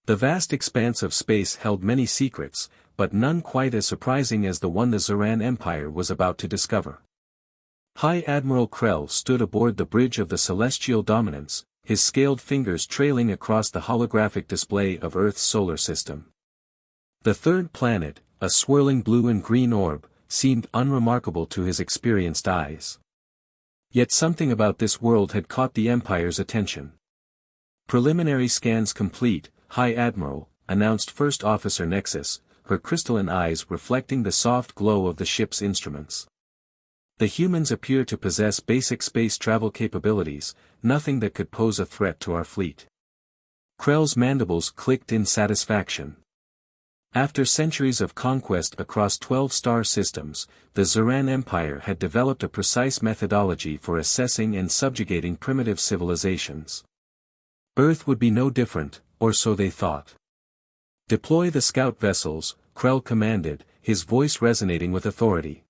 The vast expanse of space held many secrets, but none quite as surprising as the one the Zoran Empire was about to discover. High Admiral Krell stood aboard the bridge of the Celestial Dominance, his scaled fingers trailing across the holographic display of Earth's solar system. The third planet, a swirling blue and green orb, seemed unremarkable to his experienced eyes. Yet something about this world had caught the Empire's attention. Preliminary scans complete, High Admiral, announced First Officer Nexus, her crystalline eyes reflecting the soft glow of the ship's instruments. The humans appear to possess basic space travel capabilities, nothing that could pose a threat to our fleet. Krell's mandibles clicked in satisfaction. After centuries of conquest across 12 star systems, the Zoran Empire had developed a precise methodology for assessing and subjugating primitive civilizations. Earth would be no different, or so they thought. "Deploy the scout vessels," Krell commanded, his voice resonating with authority.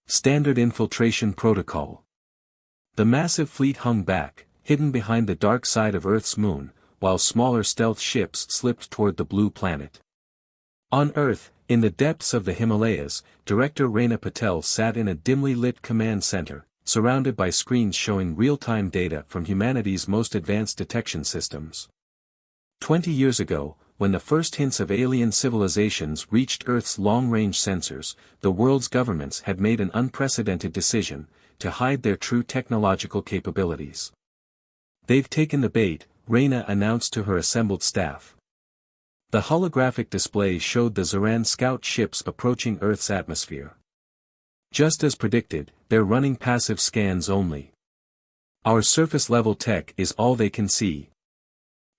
Standard infiltration protocol. The massive fleet hung back, hidden behind the dark side of Earth's moon, while smaller stealth ships slipped toward the blue planet. On Earth, in the depths of the Himalayas, Director Reyna Patel sat in a dimly lit command center, surrounded by screens showing real-time data from humanity's most advanced detection systems. 20 years ago, when the first hints of alien civilizations reached Earth's long-range sensors, the world's governments had made an unprecedented decision, to hide their true technological capabilities. "They've taken the bait," Reyna announced to her assembled staff. The holographic display showed the Zoran scout ships approaching Earth's atmosphere. Just as predicted, they're running passive scans only. Our surface-level tech is all they can see.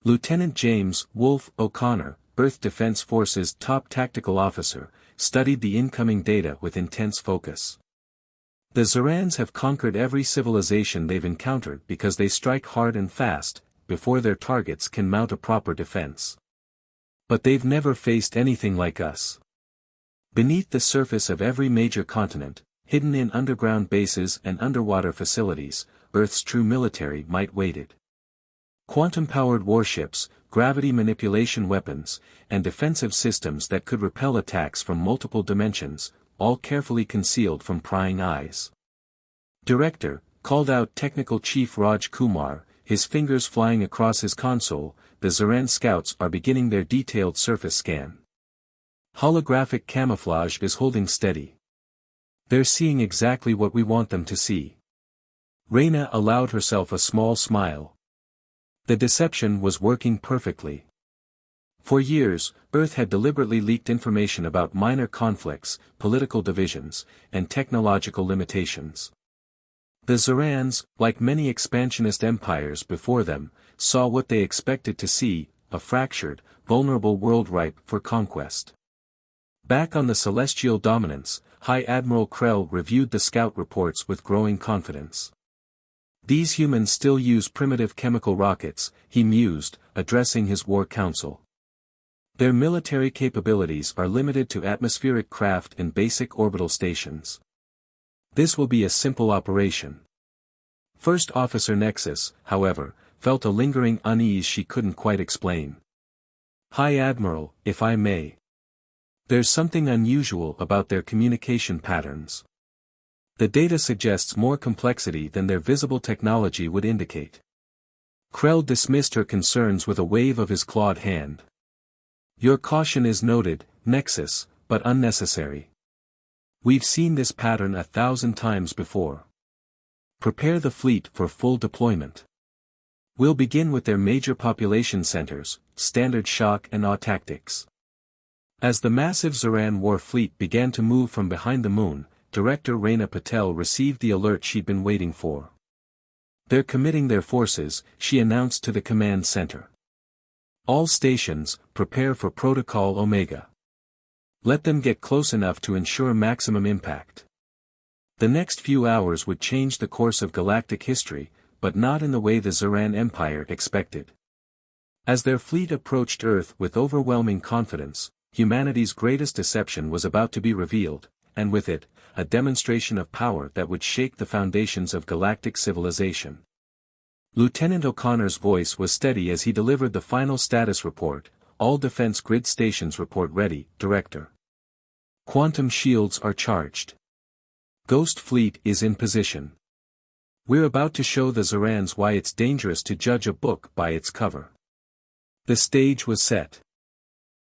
Lieutenant James Wolf O'Connor, Earth Defense Force's top tactical officer, studied the incoming data with intense focus. The Zorans have conquered every civilization they've encountered because they strike hard and fast, before their targets can mount a proper defense. But they've never faced anything like us. Beneath the surface of every major continent, hidden in underground bases and underwater facilities, Earth's true military might waited. Quantum-powered warships, gravity manipulation weapons, and defensive systems that could repel attacks from multiple dimensions, all carefully concealed from prying eyes. "Director," called out Technical Chief Raj Kumar, his fingers flying across his console, "the Zoran scouts are beginning their detailed surface scan. Holographic camouflage is holding steady. They're seeing exactly what we want them to see." Reyna allowed herself a small smile. The deception was working perfectly. For years, Earth had deliberately leaked information about minor conflicts, political divisions, and technological limitations. The Zorans, like many expansionist empires before them, saw what they expected to see, a fractured, vulnerable world ripe for conquest. Back on the Celestial Dominance, High Admiral Krell reviewed the scout reports with growing confidence. "These humans still use primitive chemical rockets," he mused, addressing his war council. "Their military capabilities are limited to atmospheric craft and basic orbital stations. This will be a simple operation." First Officer Nexus, however, felt a lingering unease she couldn't quite explain. "High Admiral, if I may. There's something unusual about their communication patterns. The data suggests more complexity than their visible technology would indicate." Krell dismissed her concerns with a wave of his clawed hand. "Your caution is noted, Nexus, but unnecessary. We've seen this pattern 1,000 times before. Prepare the fleet for full deployment. We'll begin with their major population centers, Standard Shock and Awe tactics." As the massive Zoran war fleet began to move from behind the moon, Director Reyna Patel received the alert she'd been waiting for. "They're committing their forces," she announced to the command center. "All stations, prepare for Protocol Omega. Let them get close enough to ensure maximum impact." The next few hours would change the course of galactic history, but not in the way the Zoran Empire expected. As their fleet approached Earth with overwhelming confidence, humanity's greatest deception was about to be revealed, and with it, a demonstration of power that would shake the foundations of galactic civilization. Lieutenant O'Connor's voice was steady as he delivered the final status report. all defense grid stations report ready, Director. Quantum shields are charged. Ghost Fleet is in position. We're about to show the Zorans why it's dangerous to judge a book by its cover. The stage was set.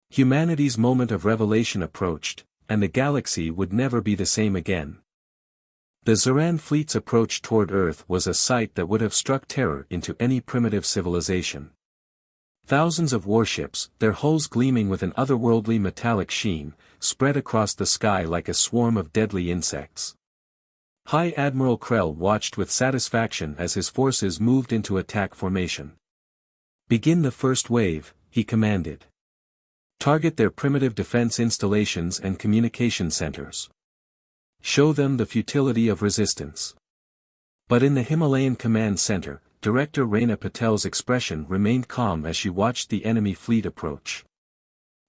Humanity's moment of revelation approached, and the galaxy would never be the same again. The Zoran fleet's approach toward Earth was a sight that would have struck terror into any primitive civilization. Thousands of warships, their hulls gleaming with an otherworldly metallic sheen, spread across the sky like a swarm of deadly insects. High Admiral Krell watched with satisfaction as his forces moved into attack formation. "Begin the first wave," he commanded. "Target their primitive defense installations and communication centers. Show them the futility of resistance." But in the Himalayan Command Center, Director Reyna Patel's expression remained calm as she watched the enemy fleet approach.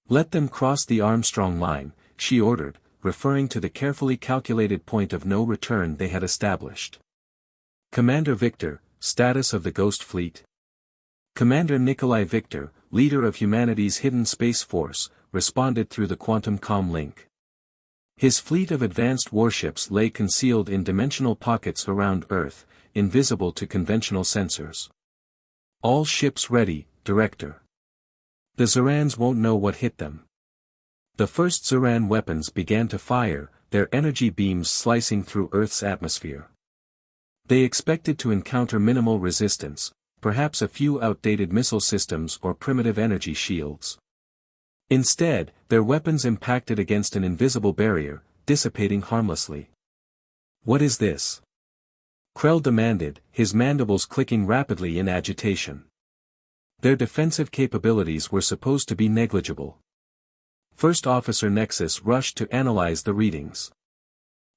"Let them cross the Armstrong line," she ordered, referring to the carefully calculated point of no return they had established. "Commander Victor, status of the Ghost Fleet?" Commander Nikolai Victor, leader of humanity's hidden space force, responded through the quantum comm link. His fleet of advanced warships lay concealed in dimensional pockets around Earth, invisible to conventional sensors. "All ships ready, Director. The Zorans won't know what hit them." The first Zoran weapons began to fire, their energy beams slicing through Earth's atmosphere. They expected to encounter minimal resistance, perhaps a few outdated missile systems or primitive energy shields. Instead, their weapons impacted against an invisible barrier, dissipating harmlessly. "What is this?" Krell demanded, his mandibles clicking rapidly in agitation. Their defensive capabilities were supposed to be negligible. First Officer Nexus rushed to analyze the readings.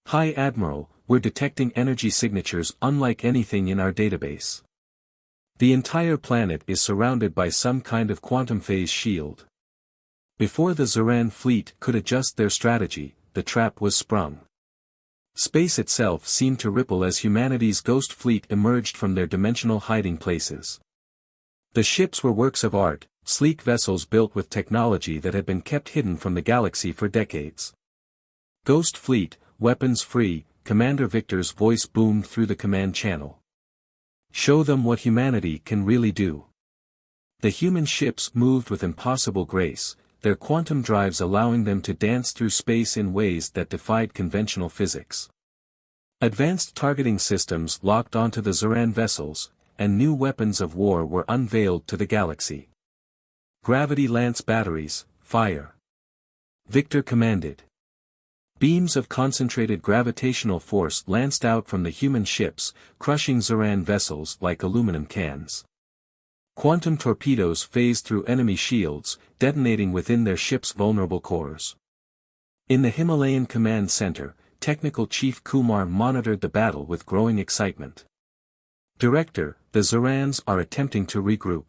"High Admiral, we're detecting energy signatures unlike anything in our database. The entire planet is surrounded by some kind of quantum phase shield." Before the Zoran fleet could adjust their strategy, the trap was sprung. Space itself seemed to ripple as humanity's Ghost Fleet emerged from their dimensional hiding places. The ships were works of art, sleek vessels built with technology that had been kept hidden from the galaxy for decades. "Ghost Fleet, weapons free," Commander Victor's voice boomed through the command channel. "Show them what humanity can really do." The human ships moved with impossible grace, their quantum drives allowing them to dance through space in ways that defied conventional physics. Advanced targeting systems locked onto the Zoran vessels, and new weapons of war were unveiled to the galaxy. "Gravity lance batteries, fire!" Victor commanded. Beams of concentrated gravitational force lanced out from the human ships, crushing Zoran vessels like aluminum cans. Quantum torpedoes phased through enemy shields, detonating within their ships' vulnerable cores. In the Himalayan Command Center, Technical Chief Kumar monitored the battle with growing excitement. "Director, the Zorans are attempting to regroup.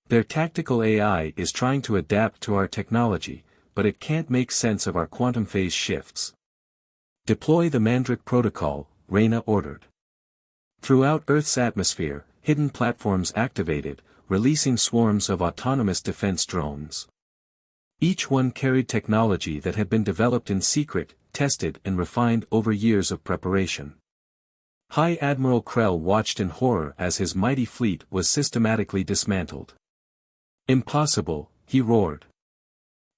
Their tactical AI is trying to adapt to our technology, but it can't make sense of our quantum phase shifts." "Deploy the Mandrake Protocol," Reyna ordered. Throughout Earth's atmosphere, hidden platforms activated, releasing swarms of autonomous defense drones. Each one carried technology that had been developed in secret, tested and refined over years of preparation. High Admiral Krell watched in horror as his mighty fleet was systematically dismantled. "Impossible," he roared.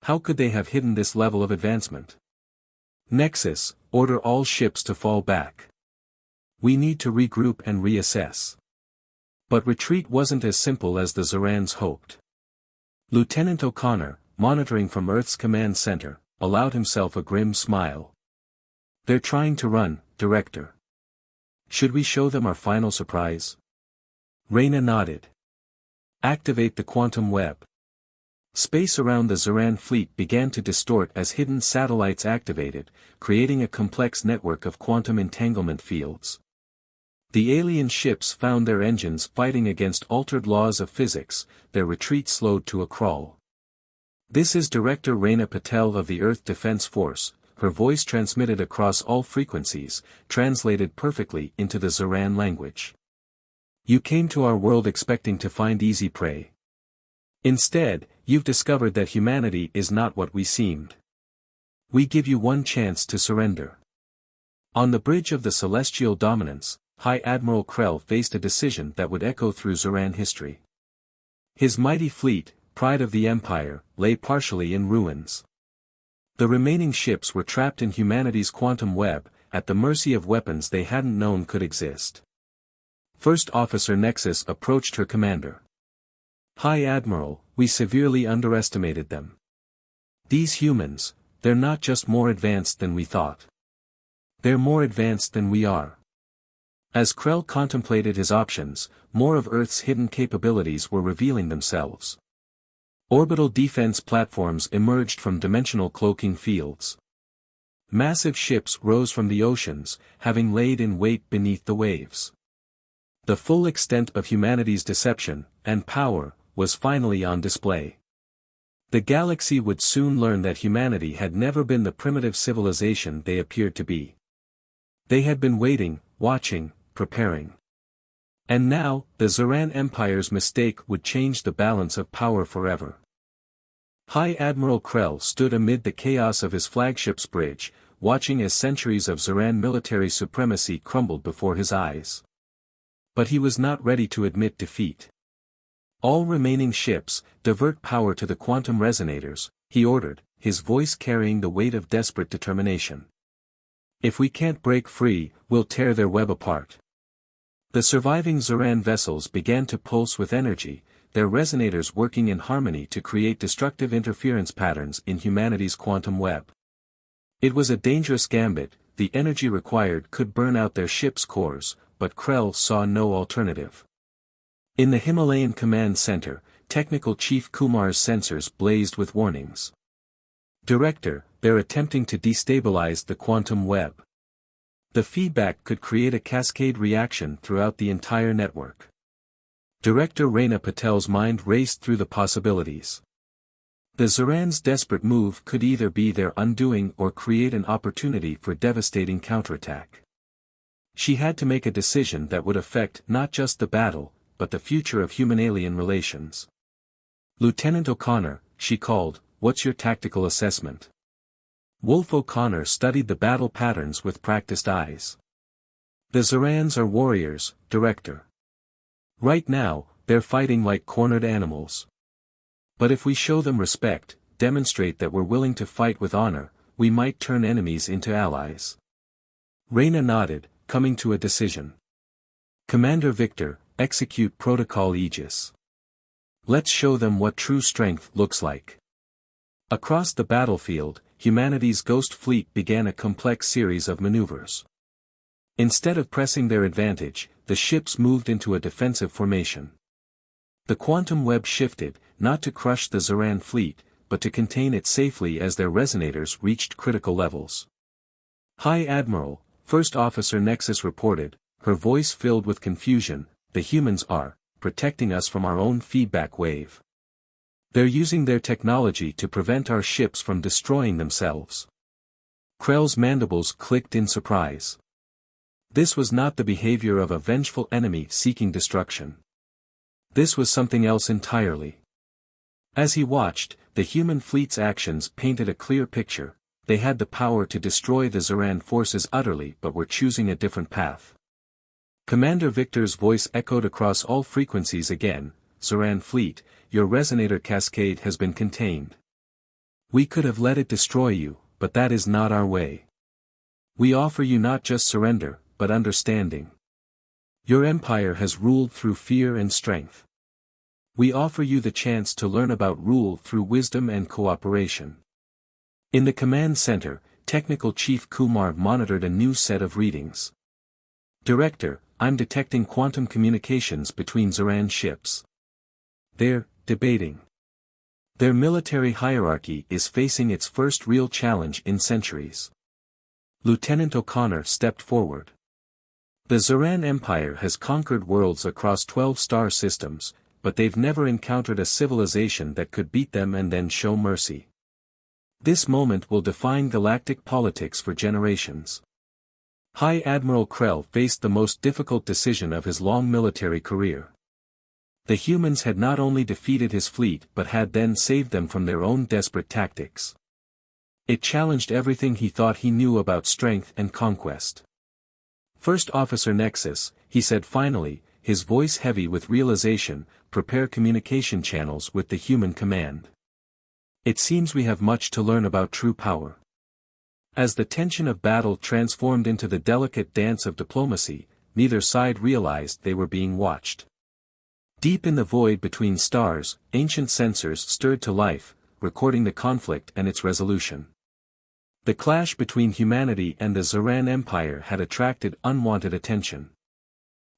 "How could they have hidden this level of advancement?" "Nexus, order all ships to fall back. We need to regroup and reassess." But retreat wasn't as simple as the Zorans hoped. Lieutenant O'Connor, monitoring from Earth's command center, allowed himself a grim smile. "They're trying to run, Director. Should we show them our final surprise?" Reyna nodded. "Activate the quantum web." Space around the Zoran fleet began to distort as hidden satellites activated, creating a complex network of quantum entanglement fields. The alien ships found their engines fighting against altered laws of physics, their retreat slowed to a crawl. "This is Director Reyna Patel of the Earth Defense Force," her voice transmitted across all frequencies, translated perfectly into the Zoran language. "You came to our world expecting to find easy prey. Instead, you've discovered that humanity is not what we seemed. We give you one chance to surrender. On the bridge of the celestial dominance, High Admiral Krell faced a decision that would echo through Zoran history. His mighty fleet, pride of the Empire, lay partially in ruins. The remaining ships were trapped in humanity's quantum web, at the mercy of weapons they hadn't known could exist. First Officer Nexus approached her commander. "High Admiral, we severely underestimated them. These humans, they're not just more advanced than we thought. They're more advanced than we are." As Krell contemplated his options, more of Earth's hidden capabilities were revealing themselves. Orbital defense platforms emerged from dimensional cloaking fields. Massive ships rose from the oceans, having laid in wait beneath the waves. The full extent of humanity's deception, and power, was finally on display. The galaxy would soon learn that humanity had never been the primitive civilization they appeared to be. They had been waiting, watching, preparing. And now, the Zoran Empire's mistake would change the balance of power forever. High Admiral Krell stood amid the chaos of his flagship's bridge, watching as centuries of Zoran military supremacy crumbled before his eyes. But he was not ready to admit defeat. "All remaining ships, divert power to the quantum resonators," he ordered, his voice carrying the weight of desperate determination. "If we can't break free, we'll tear their web apart." The surviving Zoran vessels began to pulse with energy, their resonators working in harmony to create destructive interference patterns in humanity's quantum web. It was a dangerous gambit, the energy required could burn out their ship's cores, but Krell saw no alternative. In the Himalayan Command Center, Technical Chief Kumar's sensors blazed with warnings. "Director, they're attempting to destabilize the quantum web. The feedback could create a cascade reaction throughout the entire network." Director Reyna Patel's mind raced through the possibilities. The Zoran's desperate move could either be their undoing or create an opportunity for devastating counterattack. She had to make a decision that would affect not just the battle, but the future of human-alien relations. "Lieutenant O'Connor," she called, "what's your tactical assessment?" Wolf O'Connor studied the battle patterns with practiced eyes. "The Zorans are warriors, Director. Right now, they're fighting like cornered animals. But if we show them respect, demonstrate that we're willing to fight with honor, we might turn enemies into allies." Reyna nodded, coming to a decision. "Commander Victor, execute Protocol Aegis. Let's show them what true strength looks like." Across the battlefield, humanity's Ghost Fleet began a complex series of maneuvers. Instead of pressing their advantage, the ships moved into a defensive formation. The quantum web shifted, not to crush the Zoran fleet, but to contain it safely as their resonators reached critical levels. "High Admiral," First Officer Nexus reported, her voice filled with confusion, "the humans are protecting us from our own feedback wave. They're using their technology to prevent our ships from destroying themselves." Krell's mandibles clicked in surprise. This was not the behavior of a vengeful enemy seeking destruction. This was something else entirely. As he watched, the human fleet's actions painted a clear picture. They had the power to destroy the Zoran forces utterly but were choosing a different path. Commander Victor's voice echoed across all frequencies again, "Zoran fleet, your resonator cascade has been contained. We could have let it destroy you, but that is not our way. We offer you not just surrender, but understanding. Your empire has ruled through fear and strength. We offer you the chance to learn about rule through wisdom and cooperation." In the command center, Technical Chief Kumar monitored a new set of readings. "Director, I'm detecting quantum communications between Zoran ships. They're debating. Their military hierarchy is facing its first real challenge in centuries." Lieutenant O'Connor stepped forward. "The Zoran Empire has conquered worlds across 12 star systems, but they've never encountered a civilization that could beat them and then show mercy. This moment will define galactic politics for generations." High Admiral Krell faced the most difficult decision of his long military career. The humans had not only defeated his fleet but had then saved them from their own desperate tactics. It challenged everything he thought he knew about strength and conquest. "First Officer Nexus," he said finally, his voice heavy with realization, "prepare communication channels with the human command. It seems we have much to learn about true power." As the tension of battle transformed into the delicate dance of diplomacy, neither side realized they were being watched. Deep in the void between stars, ancient sensors stirred to life, recording the conflict and its resolution. The clash between humanity and the Zoran Empire had attracted unwanted attention.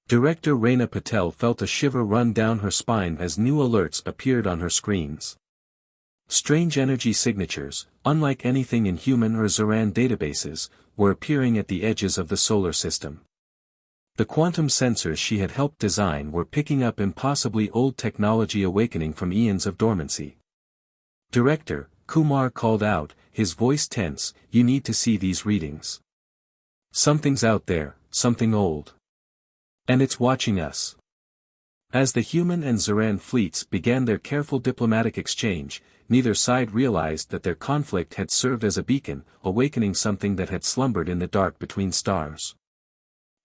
Director Rana Patel felt a shiver run down her spine as new alerts appeared on her screens. Strange energy signatures, unlike anything in human or Zoran databases, were appearing at the edges of the solar system. The quantum sensors she had helped design were picking up impossibly old technology awakening from eons of dormancy. "Director," Kumar called out, his voice tense, "you need to see these readings. Something's out there, something old. And it's watching us." As the human and Zoran fleets began their careful diplomatic exchange, neither side realized that their conflict had served as a beacon, awakening something that had slumbered in the dark between stars.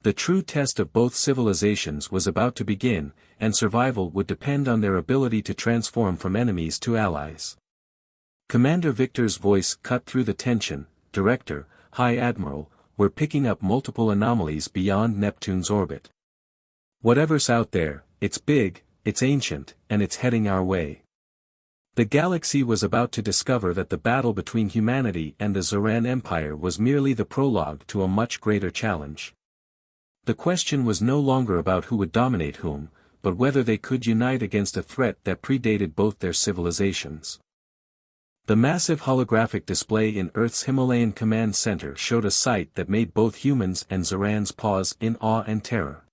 The true test of both civilizations was about to begin, and survival would depend on their ability to transform from enemies to allies. Commander Victor's voice cut through the tension. "Director, High Admiral, we're picking up multiple anomalies beyond Neptune's orbit. Whatever's out there, it's big, it's ancient, and it's heading our way." The galaxy was about to discover that the battle between humanity and the Zoran Empire was merely the prologue to a much greater challenge. The question was no longer about who would dominate whom, but whether they could unite against a threat that predated both their civilizations. The massive holographic display in Earth's Himalayan command center showed a sight that made both humans and Zorans pause in awe and terror.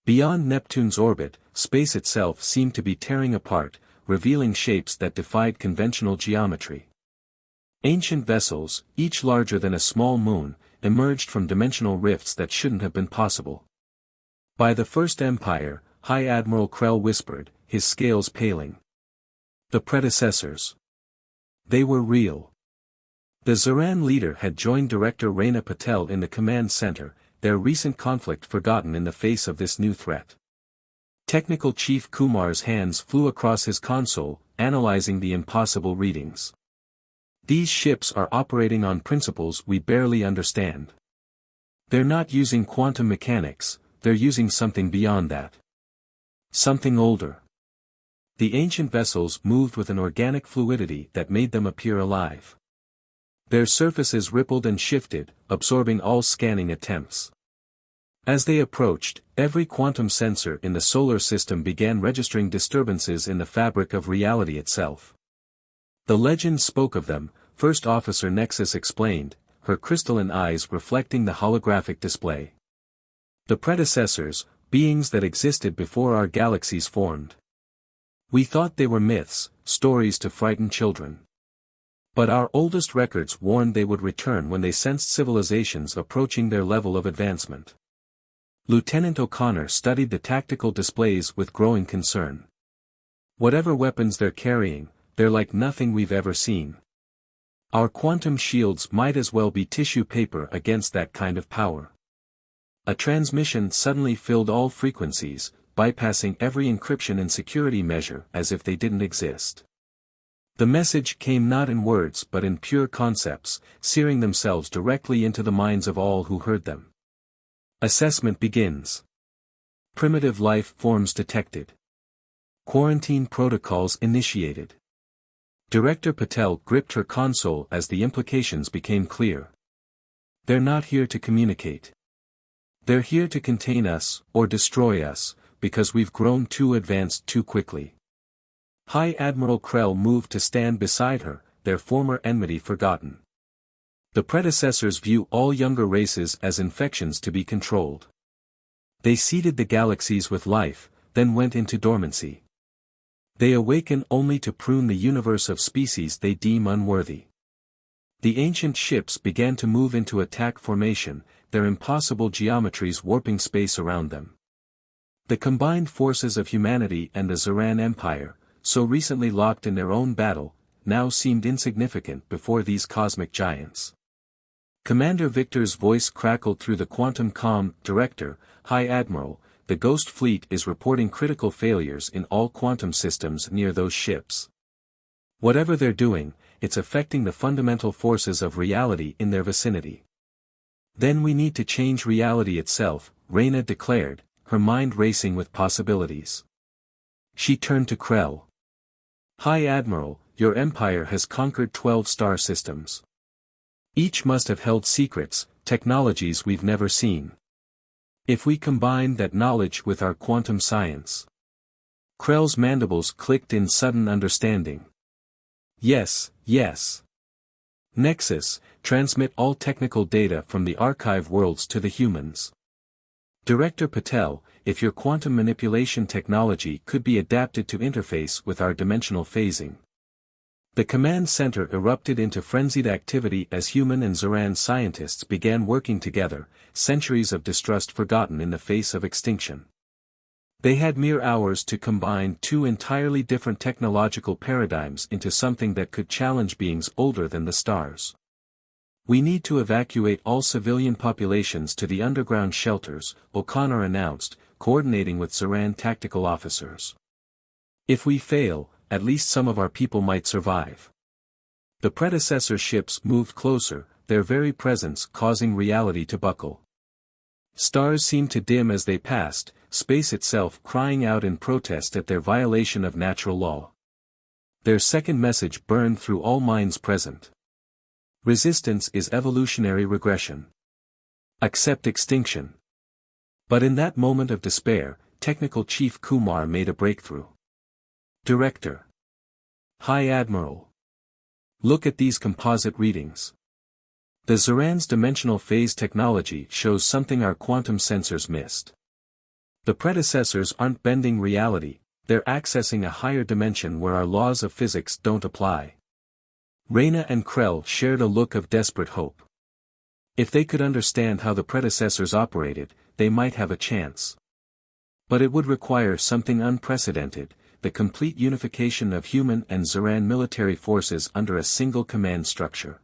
Beyond Neptune's orbit, space itself seemed to be tearing apart, revealing shapes that defied conventional geometry. Ancient vessels, each larger than a small moon, emerged from dimensional rifts that shouldn't have been possible. "By the First Empire," High Admiral Krell whispered, his scales paling. "The predecessors. They were real." The Zoran leader had joined Director Rana Patel in the command center, their recent conflict forgotten in the face of this new threat. Technical Chief Kumar's hands flew across his console, analyzing the impossible readings. "These ships are operating on principles we barely understand. They're not using quantum mechanics, they're using something beyond that. Something older." The ancient vessels moved with an organic fluidity that made them appear alive. Their surfaces rippled and shifted, absorbing all scanning attempts. As they approached, every quantum sensor in the solar system began registering disturbances in the fabric of reality itself. The legend spoke of them, First Officer Nexus explained, her crystalline eyes reflecting the holographic display. "The predecessors, beings that existed before our galaxies formed. We thought they were myths, stories to frighten children. But our oldest records warned they would return when they sensed civilizations approaching their level of advancement." Lieutenant O'Connor studied the tactical displays with growing concern. "Whatever weapons they're carrying, they're like nothing we've ever seen. Our quantum shields might as well be tissue paper against that kind of power." A transmission suddenly filled all frequencies, bypassing every encryption and security measure as if they didn't exist. The message came not in words but in pure concepts, searing themselves directly into the minds of all who heard them. "Assessment begins. Primitive life forms detected. Quarantine protocols initiated." Director Patel gripped her console as the implications became clear. "They're not here to communicate. They're here to contain us, or destroy us, because we've grown too advanced too quickly." High Admiral Krell moved to stand beside her, their former enmity forgotten. "The predecessors view all younger races as infections to be controlled. They seeded the galaxies with life, then went into dormancy. They awaken only to prune the universe of species they deem unworthy." The ancient ships began to move into attack formation, their impossible geometries warping space around them. The combined forces of humanity and the Zoran Empire, so recently locked in their own battle, now seemed insignificant before these cosmic giants. Commander Victor's voice crackled through the quantum comm. "Director, High Admiral, the Ghost Fleet is reporting critical failures in all quantum systems near those ships. Whatever they're doing, it's affecting the fundamental forces of reality in their vicinity." "Then we need to change reality itself," Reyna declared, her mind racing with possibilities. She turned to Krell. "High Admiral, your empire has conquered 12 star systems. Each must have held secrets, technologies we've never seen. If we combine that knowledge with our quantum science..." Krell's mandibles clicked in sudden understanding. "Yes, yes. Nexus, transmit all technical data from the archive worlds to the humans. Director Patel, if your quantum manipulation technology could be adapted to interface with our dimensional phasing." The command center erupted into frenzied activity as human and Zoran scientists began working together, centuries of distrust forgotten in the face of extinction. They had mere hours to combine two entirely different technological paradigms into something that could challenge beings older than the stars. "We need to evacuate all civilian populations to the underground shelters," O'Connor announced, coordinating with Zoran tactical officers. "If we fail, at least some of our people might survive." The predecessor ships moved closer, their very presence causing reality to buckle. Stars seemed to dim as they passed, space itself crying out in protest at their violation of natural law. Their second message burned through all minds present. "Resistance is evolutionary regression. Accept extinction." But in that moment of despair, Technical Chief Kumar made a breakthrough. "Director. High Admiral. Look at these composite readings. The Zoran's dimensional phase technology shows something our quantum sensors missed. The predecessors aren't bending reality, they're accessing a higher dimension where our laws of physics don't apply." Reyna and Krell shared a look of desperate hope. If they could understand how the predecessors operated, they might have a chance. But it would require something unprecedented, the complete unification of human and Zoran military forces under a single command structure.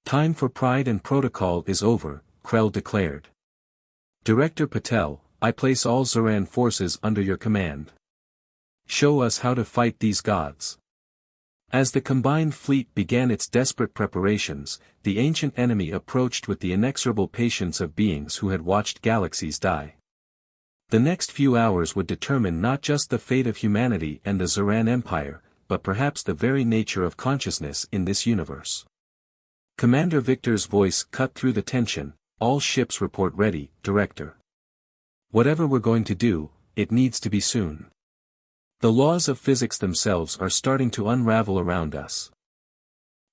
"Time for pride and protocol is over," Krell declared. "Director Patel, I place all Zoran forces under your command. Show us how to fight these gods." As the combined fleet began its desperate preparations, the ancient enemy approached with the inexorable patience of beings who had watched galaxies die. The next few hours would determine not just the fate of humanity and the Zoran Empire, but perhaps the very nature of consciousness in this universe. Commander Victor's voice cut through the tension. "All ships report ready, Director. Whatever we're going to do, it needs to be soon. The laws of physics themselves are starting to unravel around us."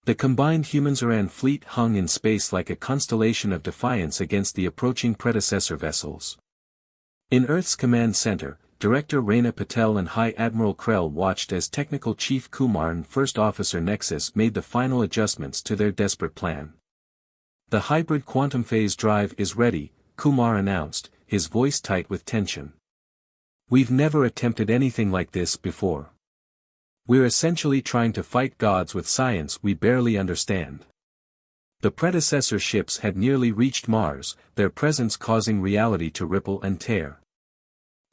The combined human-Zoran fleet hung in space like a constellation of defiance against the approaching predecessor vessels. In Earth's command center, Director Reyna Patel and High Admiral Krell watched as Technical Chief Kumar and First Officer Nexus made the final adjustments to their desperate plan. "The hybrid quantum phase drive is ready," Kumar announced, his voice tight with tension. "We've never attempted anything like this before. We're essentially trying to fight gods with science we barely understand." The predecessor ships had nearly reached Mars, their presence causing reality to ripple and tear.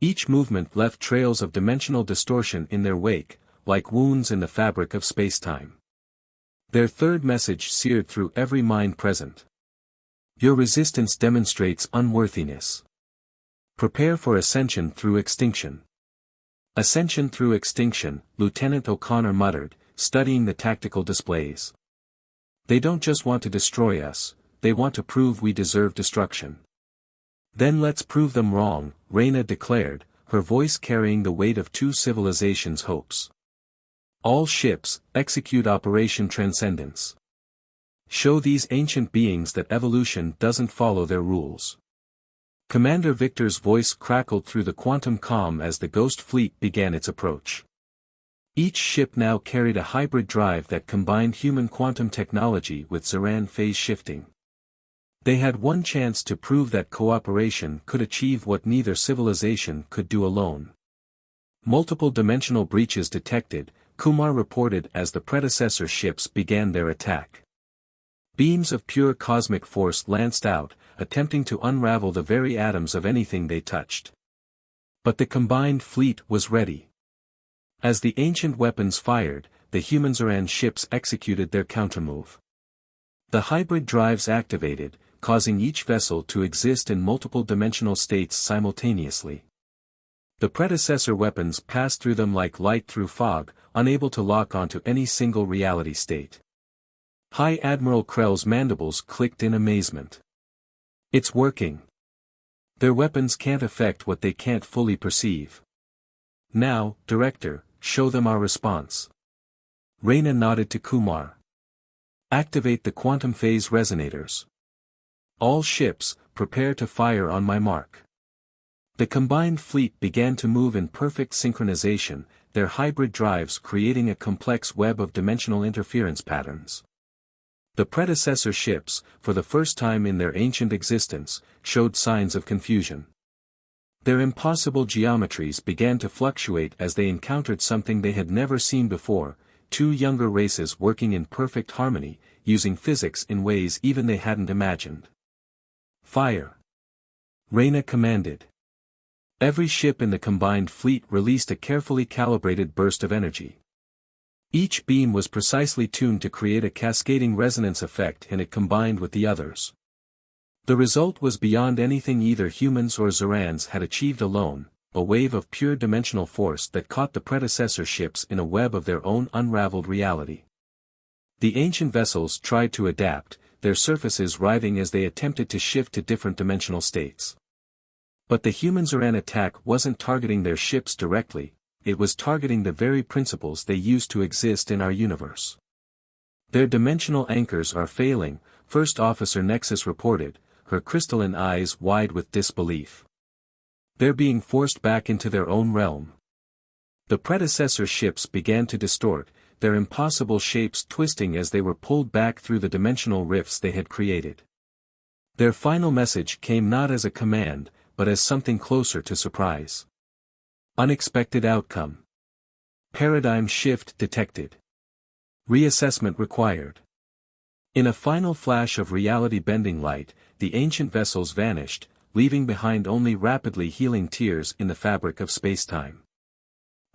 Each movement left trails of dimensional distortion in their wake, like wounds in the fabric of spacetime. Their third message seared through every mind present. "Your resistance demonstrates unworthiness. Prepare for ascension through extinction." "Ascension through extinction," Lieutenant O'Connor muttered, studying the tactical displays. "They don't just want to destroy us, they want to prove we deserve destruction." "Then let's prove them wrong," Reyna declared, her voice carrying the weight of two civilizations' hopes. "All ships, execute Operation Transcendence. Show these ancient beings that evolution doesn't follow their rules." Commander Victor's voice crackled through the quantum comm as the Ghost Fleet began its approach. Each ship now carried a hybrid drive that combined human quantum technology with Zoran phase shifting. They had one chance to prove that cooperation could achieve what neither civilization could do alone. Multiple dimensional breaches detected, Kumar reported as the predecessor ships began their attack. Beams of pure cosmic force lanced out, attempting to unravel the very atoms of anything they touched. But the combined fleet was ready. As the ancient weapons fired, the human Zeran ships executed their countermove. The hybrid drives activated, causing each vessel to exist in multiple dimensional states simultaneously. The predecessor weapons passed through them like light through fog, unable to lock onto any single reality state. High Admiral Krell's mandibles clicked in amazement. It's working. Their weapons can't affect what they can't fully perceive. Now, Director, show them our response. Reyna nodded to Kumar. Activate the quantum phase resonators. All ships, prepare to fire on my mark. The combined fleet began to move in perfect synchronization, their hybrid drives creating a complex web of dimensional interference patterns. The predecessor ships, for the first time in their ancient existence, showed signs of confusion. Their impossible geometries began to fluctuate as they encountered something they had never seen before, two younger races working in perfect harmony, using physics in ways even they hadn't imagined. Fire! Reyna commanded. Every ship in the combined fleet released a carefully calibrated burst of energy. Each beam was precisely tuned to create a cascading resonance effect and it combined with the others. The result was beyond anything either humans or Zerans had achieved alone, a wave of pure dimensional force that caught the predecessor ships in a web of their own unraveled reality. The ancient vessels tried to adapt, their surfaces writhing as they attempted to shift to different dimensional states. But the human Zeran attack wasn't targeting their ships directly, it was targeting the very principles they used to exist in our universe. Their dimensional anchors are failing, First Officer Nexus reported, her crystalline eyes wide with disbelief. They're being forced back into their own realm. The predecessor ships began to distort, their impossible shapes twisting as they were pulled back through the dimensional rifts they had created. Their final message came not as a command, but as something closer to surprise. Unexpected outcome. Paradigm shift detected. Reassessment required. In a final flash of reality-bending light, the ancient vessels vanished, leaving behind only rapidly healing tears in the fabric of spacetime.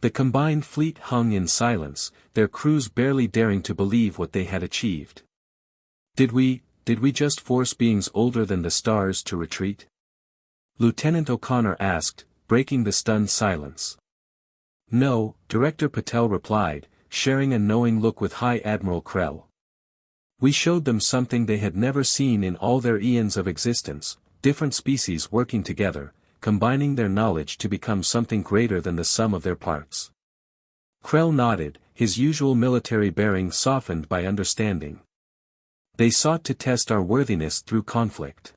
The combined fleet hung in silence, their crews barely daring to believe what they had achieved. Did we just force beings older than the stars to retreat? Lieutenant O'Connor asked, breaking the stunned silence. No, Director Patel replied, sharing a knowing look with High Admiral Krell. We showed them something they had never seen in all their eons of existence, different species working together, combining their knowledge to become something greater than the sum of their parts. Krell nodded, his usual military bearing softened by understanding. They sought to test our worthiness through conflict.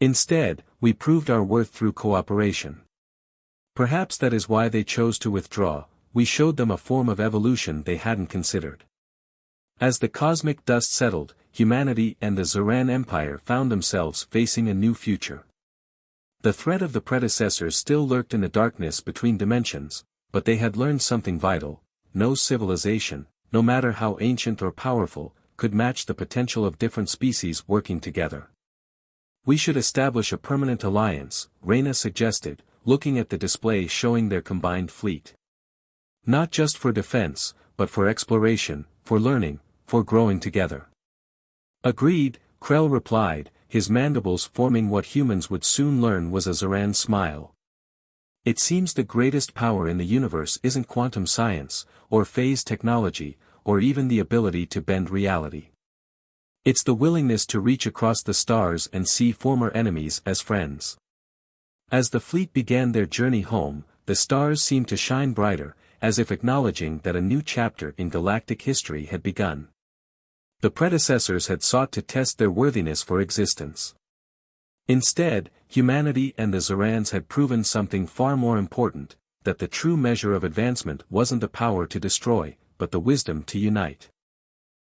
Instead, we proved our worth through cooperation. Perhaps that is why they chose to withdraw, we showed them a form of evolution they hadn't considered. As the cosmic dust settled, humanity and the Zeran Empire found themselves facing a new future. The threat of the predecessors still lurked in the darkness between dimensions, but they had learned something vital: no civilization, no matter how ancient or powerful, could match the potential of different species working together. We should establish a permanent alliance, Reyna suggested, looking at the display showing their combined fleet. Not just for defense, but for exploration, for learning, for growing together. Agreed, Krell replied, his mandibles forming what humans would soon learn was a Zeran smile. It seems the greatest power in the universe isn't quantum science, or phase technology, or even the ability to bend reality. It's the willingness to reach across the stars and see former enemies as friends. As the fleet began their journey home, the stars seemed to shine brighter, as if acknowledging that a new chapter in galactic history had begun. The predecessors had sought to test their worthiness for existence. Instead, humanity and the Zerans had proven something far more important, that the true measure of advancement wasn't the power to destroy, but the wisdom to unite.